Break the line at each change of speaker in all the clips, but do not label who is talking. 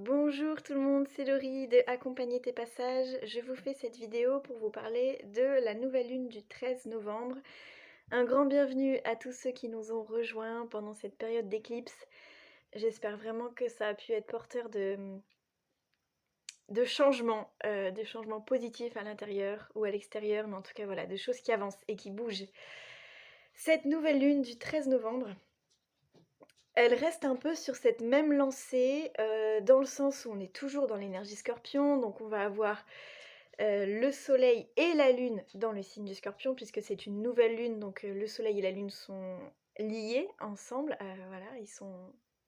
Bonjour tout le monde, c'est Laurie de Accompagner tes passages. Je vous fais cette vidéo pour vous parler de la nouvelle lune du 13 novembre. Un grand bienvenue à tous ceux qui nous ont rejoints pendant cette période d'éclipse. J'espère vraiment que ça a pu être porteur de changements, des changements positifs à l'intérieur ou à l'extérieur, mais en tout cas voilà, de choses qui avancent et qui bougent. Cette nouvelle lune du 13 novembre, elle reste un peu sur cette même lancée, dans le sens où on est toujours dans l'énergie Scorpion, donc on va avoir, le soleil et la lune dans le signe du Scorpion puisque c'est une nouvelle lune, donc le soleil et la lune sont liés ensemble, voilà,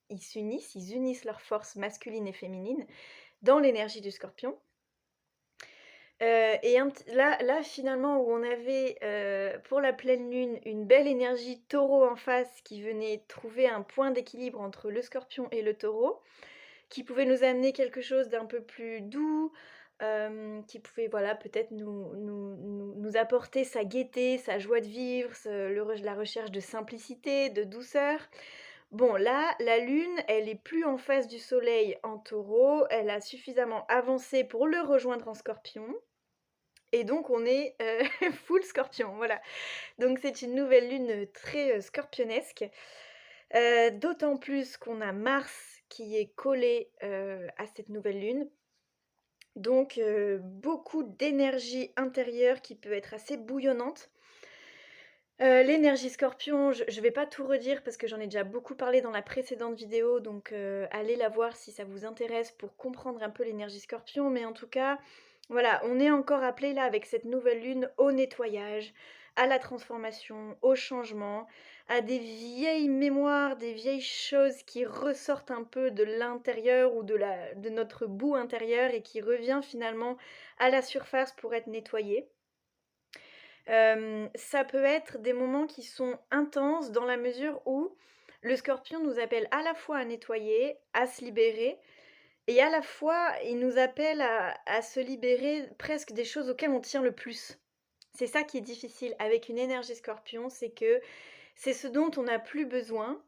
ils unissent leurs forces masculines et féminines dans l'énergie du Scorpion. Et là finalement où on avait, pour la pleine lune, une belle énergie Taureau en face qui venait trouver un point d'équilibre entre le Scorpion et le Taureau, qui pouvait nous amener quelque chose d'un peu plus doux, qui pouvait voilà peut-être nous apporter sa gaieté, sa joie de vivre, la recherche de simplicité, de douceur. Bon là, la lune, elle est plus en face du soleil en Taureau, elle a suffisamment avancé pour le rejoindre en Scorpion. Et donc on est, full Scorpion, voilà. Donc c'est une nouvelle lune, très, scorpionesque, d'autant plus qu'on a Mars qui est collé, à cette nouvelle lune. Donc beaucoup d'énergie intérieure qui peut être assez bouillonnante. L'énergie Scorpion, je vais pas tout redire parce que j'en ai déjà beaucoup parlé dans la précédente vidéo, donc allez la voir si ça vous intéresse pour comprendre un peu l'énergie Scorpion. Mais en tout cas, voilà, on est encore appelé là avec cette nouvelle lune au nettoyage, à la transformation, au changement, à des vieilles mémoires, des vieilles choses qui ressortent un peu de l'intérieur ou de notre bout intérieur et qui revient finalement à la surface pour être nettoyée. Ça peut être des moments qui sont intenses dans la mesure où le Scorpion nous appelle à la fois à nettoyer, à se libérer et à la fois il nous appelle à se libérer presque des choses auxquelles on tient le plus. C'est ça qui est difficile avec une énergie Scorpion, c'est que c'est ce dont on n'a plus besoin,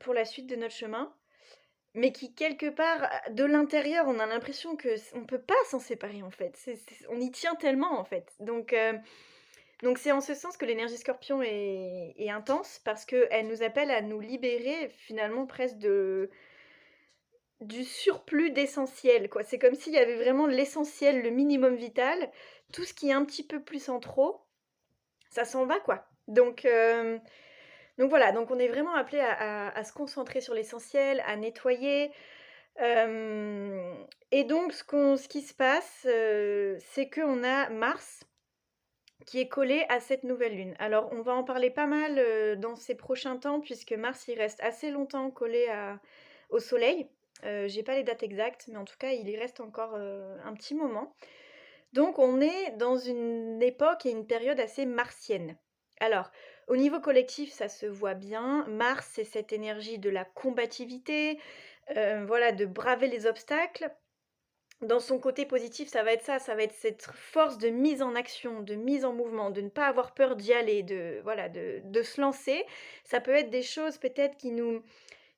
pour la suite de notre chemin, mais qui quelque part, de l'intérieur, on a l'impression que on peut pas s'en séparer en fait. On y tient tellement en fait. Donc c'est en ce sens que l'énergie Scorpion est intense parce qu'elle nous appelle à nous libérer finalement presque du surplus d'essentiel, quoi. C'est comme s'il y avait vraiment l'essentiel, le minimum vital. Tout ce qui est un petit peu plus en trop, ça s'en va, quoi. Donc voilà, donc on est vraiment appelé à se concentrer sur l'essentiel, à nettoyer. Et donc ce qui se passe, c'est qu'on a Mars qui est collé à cette nouvelle lune. Alors on va en parler pas mal, dans ces prochains temps puisque Mars, il reste assez longtemps collé au soleil. J'ai pas les dates exactes, mais en tout cas, il y reste encore, un petit moment. Donc on est dans une époque et une période assez martienne. Alors, au niveau collectif, ça se voit bien. Mars, c'est cette énergie de la combativité, voilà, de braver les obstacles. Dans son côté positif, ça va être ça va être cette force de mise en action, de mise en mouvement, de ne pas avoir peur d'y aller, de voilà, de se lancer. Ça peut être des choses peut-être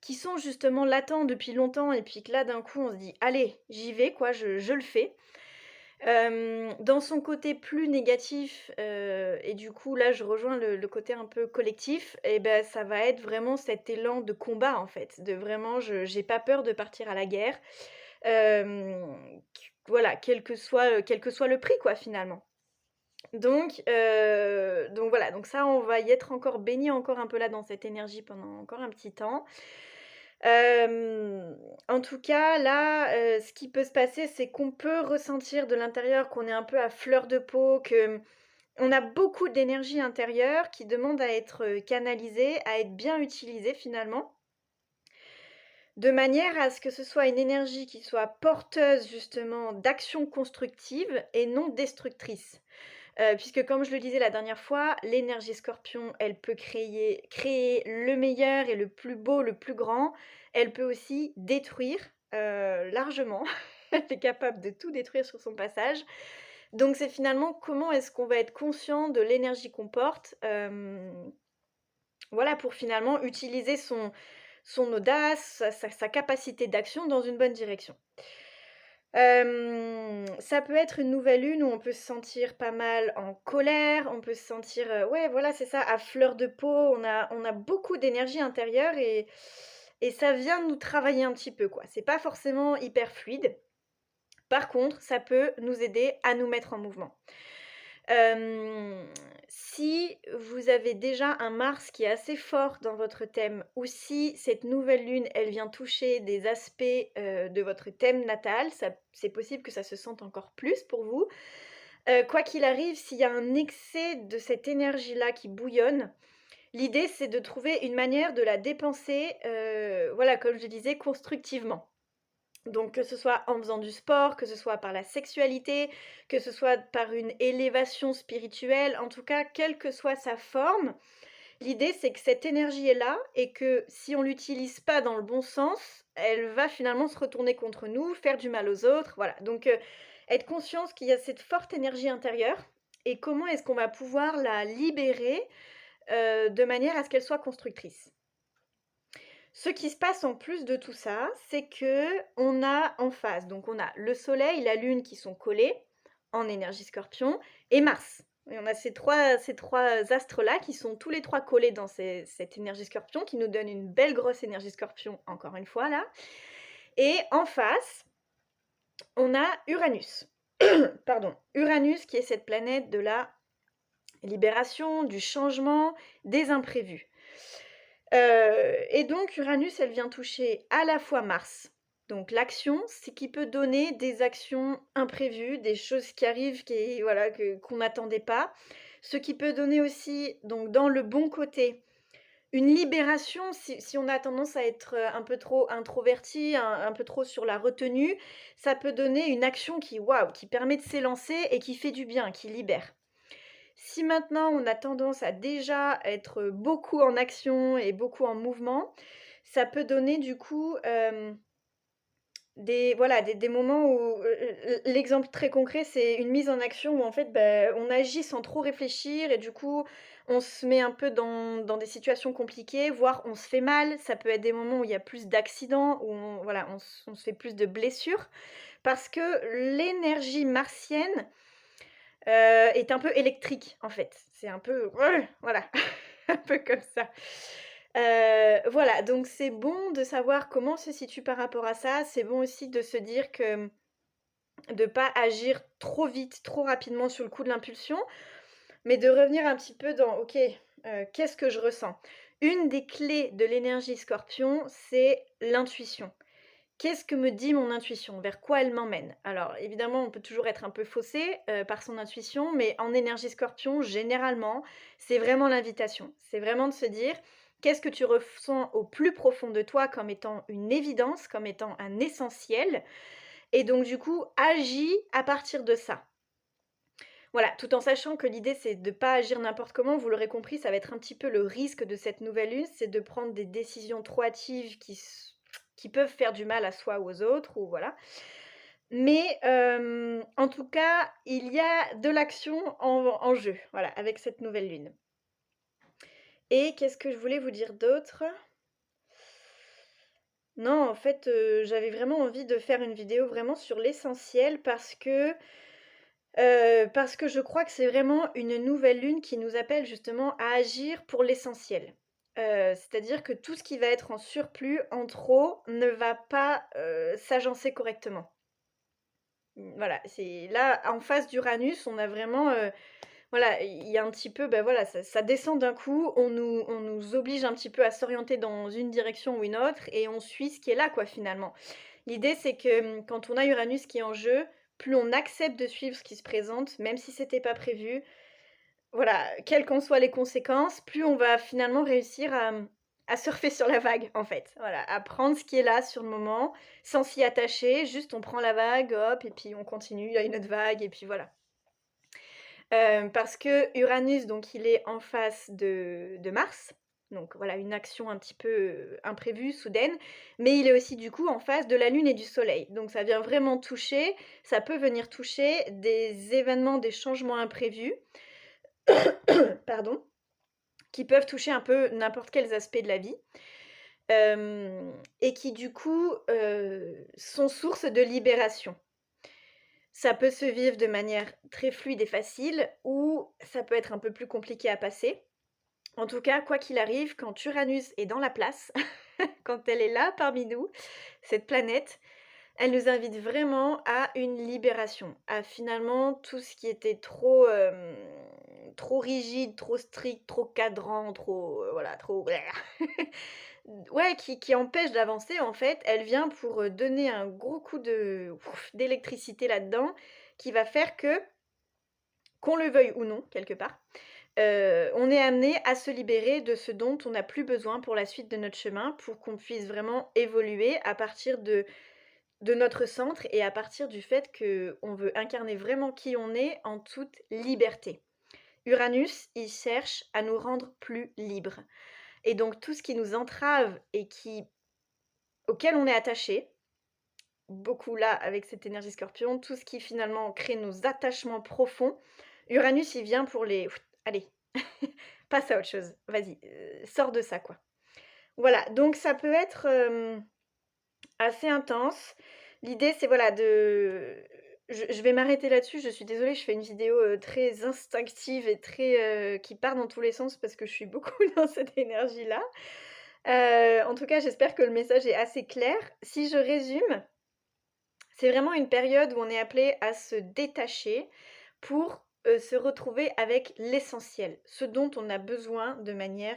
qui sont justement latentes depuis longtemps et puis que là, d'un coup, on se dit: «Allez, j'y vais quoi, je le fais». Dans son côté plus négatif, et du coup, là, je rejoins le côté un peu collectif et ben, ça va être vraiment cet élan de combat, en fait, de vraiment je j'ai pas peur de partir à la guerre. Voilà, quel que soit le prix quoi, finalement. Donc voilà, donc ça, on va y être encore baigné encore un peu là dans cette énergie pendant encore un petit temps. En tout cas, là, ce qui peut se passer, c'est qu'on peut ressentir de l'intérieur qu'on est un peu à fleur de peau, que on a beaucoup d'énergie intérieure qui demande à être, canalisée, à être bien utilisée finalement. De manière à ce que ce soit une énergie qui soit porteuse justement d'actions constructives et non destructrices. Puisque comme je le disais la dernière fois, l'énergie Scorpion, elle peut créer le meilleur et le plus beau, le plus grand. Elle peut aussi détruire, largement. Elle est capable de tout détruire sur son passage. Donc c'est finalement comment est-ce qu'on va être conscient de l'énergie qu'on porte, voilà, pour finalement utiliser son audace, sa capacité d'action dans une bonne direction. Ça peut être une nouvelle lune où on peut se sentir pas mal en colère, on peut se sentir, ouais, voilà, c'est ça, à fleur de peau. On a beaucoup d'énergie intérieure et ça vient nous travailler un petit peu, quoi. C'est pas forcément hyper fluide. Par contre, ça peut nous aider à nous mettre en mouvement. Si vous avez déjà un Mars qui est assez fort dans votre thème ou si cette nouvelle lune, elle vient toucher des aspects, de votre thème natal, c'est possible que ça se sente encore plus pour vous. Quoi qu'il arrive, s'il y a un excès de cette énergie-là qui bouillonne, l'idée c'est de trouver une manière de la dépenser, voilà, comme je disais, constructivement. Donc que ce soit en faisant du sport, que ce soit par la sexualité, que ce soit par une élévation spirituelle, en tout cas, quelle que soit sa forme, l'idée c'est que cette énergie est là et que si on l'utilise pas dans le bon sens, elle va finalement se retourner contre nous, faire du mal aux autres, voilà. Donc être conscience qu'il y a cette forte énergie intérieure et comment est-ce qu'on va pouvoir la libérer, de manière à ce qu'elle soit constructrice. Ce qui se passe en plus de tout ça, c'est que on a en face, donc on a le Soleil, la Lune qui sont collés en énergie Scorpion et Mars. Et on a ces trois astres-là qui sont tous les trois collés dans cette énergie Scorpion qui nous donne une belle grosse énergie Scorpion, encore une fois là. Et en face, on a Uranus. Pardon, Uranus qui est cette planète de la libération, du changement, des imprévus. Et donc Uranus, elle vient toucher à la fois Mars, donc l'action, c'est qui peut donner des actions imprévues, des choses qui arrivent voilà, qu'on n'attendait pas. Ce qui peut donner aussi, donc dans le bon côté, une libération si on a tendance à être, un peu trop introverti, un peu trop sur la retenue, ça peut donner une action qui, waouh, qui permet de s'élancer et qui fait du bien, qui libère. Si maintenant on a tendance à déjà être beaucoup en action et beaucoup en mouvement, ça peut donner du coup, des moments où, l'exemple très concret, c'est une mise en action où en fait, on agit sans trop réfléchir et du coup, on se met un peu dans des situations compliquées, voire on se fait mal. Ça peut être des moments où il y a plus d'accidents, où on se fait plus de blessures parce que l'énergie martienne, est un peu électrique, en fait. C'est un peu voilà, un peu comme ça. Voilà, donc c'est bon de savoir comment on se situe par rapport à ça. C'est bon aussi de se dire que de pas agir trop vite, trop rapidement sur le coup de l'impulsion, mais de revenir un petit peu dans: «OK, qu'est-ce que je ressens?» Une des clés de l'énergie Scorpion, c'est l'intuition. Qu'est-ce que me dit mon intuition? Vers quoi elle m'emmène? Alors évidemment, on peut toujours être un peu faussé, par son intuition, mais en énergie Scorpion, généralement, c'est vraiment l'invitation. C'est vraiment de se dire: «Qu'est-ce que tu ressens au plus profond de toi comme étant une évidence, comme étant un essentiel?» et donc du coup, agis à partir de ça. Voilà, tout en sachant que l'idée, c'est de pas agir n'importe comment. Vous l'aurez compris, ça va être un petit peu le risque de cette nouvelle lune, c'est de prendre des décisions trop hâtives qui peuvent faire du mal à soi ou aux autres ou voilà. Mais, en tout cas, il y a de l'action en jeu, voilà, avec cette nouvelle lune. Et qu'est-ce que je voulais vous dire d'autre? Non, en fait, j'avais vraiment envie de faire une vidéo vraiment sur l'essentiel parce que je crois que c'est vraiment une nouvelle lune qui nous appelle justement à agir pour l'essentiel. C'est-à-dire que tout ce qui va être en surplus, en trop, ne va pas, s'agencer correctement. Voilà, c'est là, en face d'Uranus, on a vraiment, voilà, il y a un petit peu, voilà, ça descend d'un coup, on nous oblige un petit peu à s'orienter dans une direction ou une autre et on suit ce qui est là, quoi, finalement. L'idée, c'est que, quand on a Uranus qui est en jeu, plus on accepte de suivre ce qui se présente, même si c'était pas prévu, voilà, quelles qu'en soient les conséquences, plus on va finalement réussir à surfer sur la vague, en fait. Voilà, à prendre ce qui est là sur le moment, sans s'y attacher, juste on prend la vague, hop et puis on continue, il y a une autre vague et puis voilà. Parce que Uranus, donc il est en face de Mars, donc voilà, une action un petit peu, imprévue, soudaine, mais il est aussi du coup en face de la Lune et du Soleil. Donc ça peut venir toucher des événements, des changements imprévus, pardon, qui peuvent toucher un peu n'importe quels aspects de la vie. et qui du coup, sont source de libération. Ça peut se vivre de manière très fluide et facile ou ça peut être un peu plus compliqué à passer. En tout cas, quoi qu'il arrive, quand Uranus est dans la place, quand elle est là parmi nous, cette planète, elle nous invite vraiment à une libération, à finalement tout ce qui était trop rigide, trop strict, trop cadrant, trop, voilà, trop ouais, qui empêche d'avancer en fait. Elle vient pour, donner un gros coup de ouf, d'électricité là-dedans, qui va faire que, qu'on le veuille ou non, quelque part, on est amené à se libérer de ce dont on n'a plus besoin pour la suite de notre chemin, pour qu'on puisse vraiment évoluer à partir de notre centre et à partir du fait qu'on veut incarner vraiment qui on est en toute liberté. Uranus, il cherche à nous rendre plus libres et donc tout ce qui nous entrave et auquel on est attaché, beaucoup là avec cette énergie Scorpion, tout ce qui finalement crée nos attachements profonds, Uranus, il vient pour les allez, passe à autre chose, vas-y, sors de ça, quoi. Voilà, donc ça peut être, assez intense. L'idée, c'est voilà je vais m'arrêter là-dessus. Je suis désolée, je fais une vidéo, très instinctive et très, qui part dans tous les sens parce que je suis beaucoup dans cette énergie-là. En tout cas, j'espère que le message est assez clair. Si je résume, c'est vraiment une période où on est appelé à se détacher pour, se retrouver avec l'essentiel, ce dont on a besoin de manière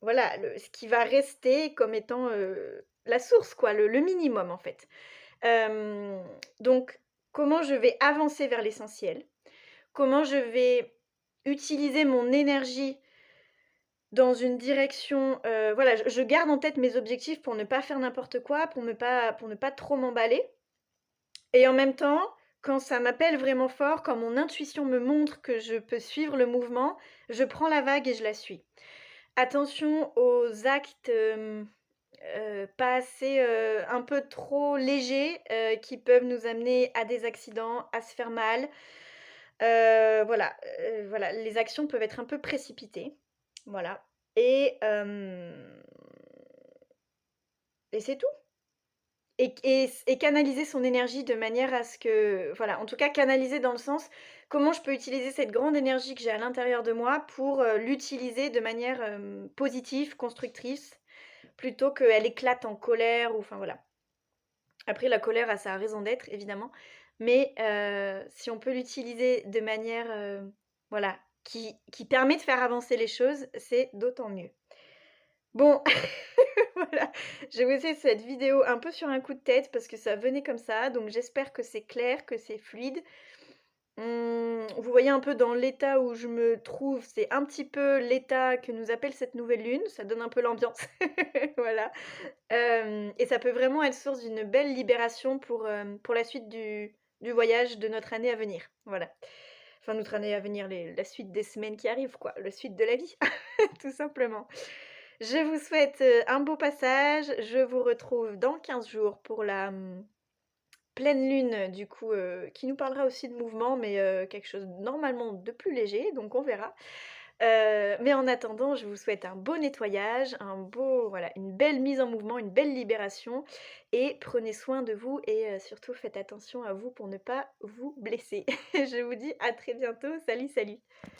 voilà, ce qui va rester comme étant, la source quoi, le minimum en fait. Hem, donc comment je vais avancer vers l'essentiel? Comment je vais utiliser mon énergie dans une direction, voilà, je garde en tête mes objectifs pour ne pas faire n'importe quoi, pour ne pas trop m'emballer et en même temps, quand ça m'appelle vraiment fort, quand mon intuition me montre que je peux suivre le mouvement, je prends la vague et je la suis. Attention aux actes, pas assez, un peu trop légers, qui peuvent nous amener à des accidents, à se faire mal. Voilà, les actions peuvent être un peu précipitées. Voilà et c'est tout. Et canaliser son énergie de manière à ce que voilà, en tout cas canaliser dans le sens, comment je peux utiliser cette grande énergie que j'ai à l'intérieur de moi pour, l'utiliser de manière, positive, constructrice, plutôt qu'elle éclate en colère ou enfin voilà. Après la colère a sa raison d'être évidemment, mais si on peut l'utiliser de manière, voilà, qui permet de faire avancer les choses, c'est d'autant mieux. Bon, voilà, j'ai vous fait cette vidéo un peu sur un coup de tête parce que ça venait comme ça, donc j'espère que c'est clair, que c'est fluide. Vous voyez un peu dans l'état où je me trouve, c'est un petit peu l'état que nous appelle cette nouvelle lune, ça donne un peu l'ambiance. Voilà. Et ça peut vraiment être source d'une belle libération pour la suite du voyage de notre année à venir. Voilà. Enfin, notre année à venir, la suite des semaines qui arrivent, quoi, la suite de la vie, tout simplement. Je vous souhaite, un beau passage. Je vous retrouve dans 15 jours pour la, pleine lune, du coup, qui nous parlera aussi de mouvement, mais quelque chose normalement de plus léger, donc on verra. Mais en attendant, je vous souhaite un beau nettoyage, voilà, une belle mise en mouvement, une belle libération et prenez soin de vous et surtout faites attention à vous pour ne pas vous blesser. Je vous dis à très bientôt. Salut, salut.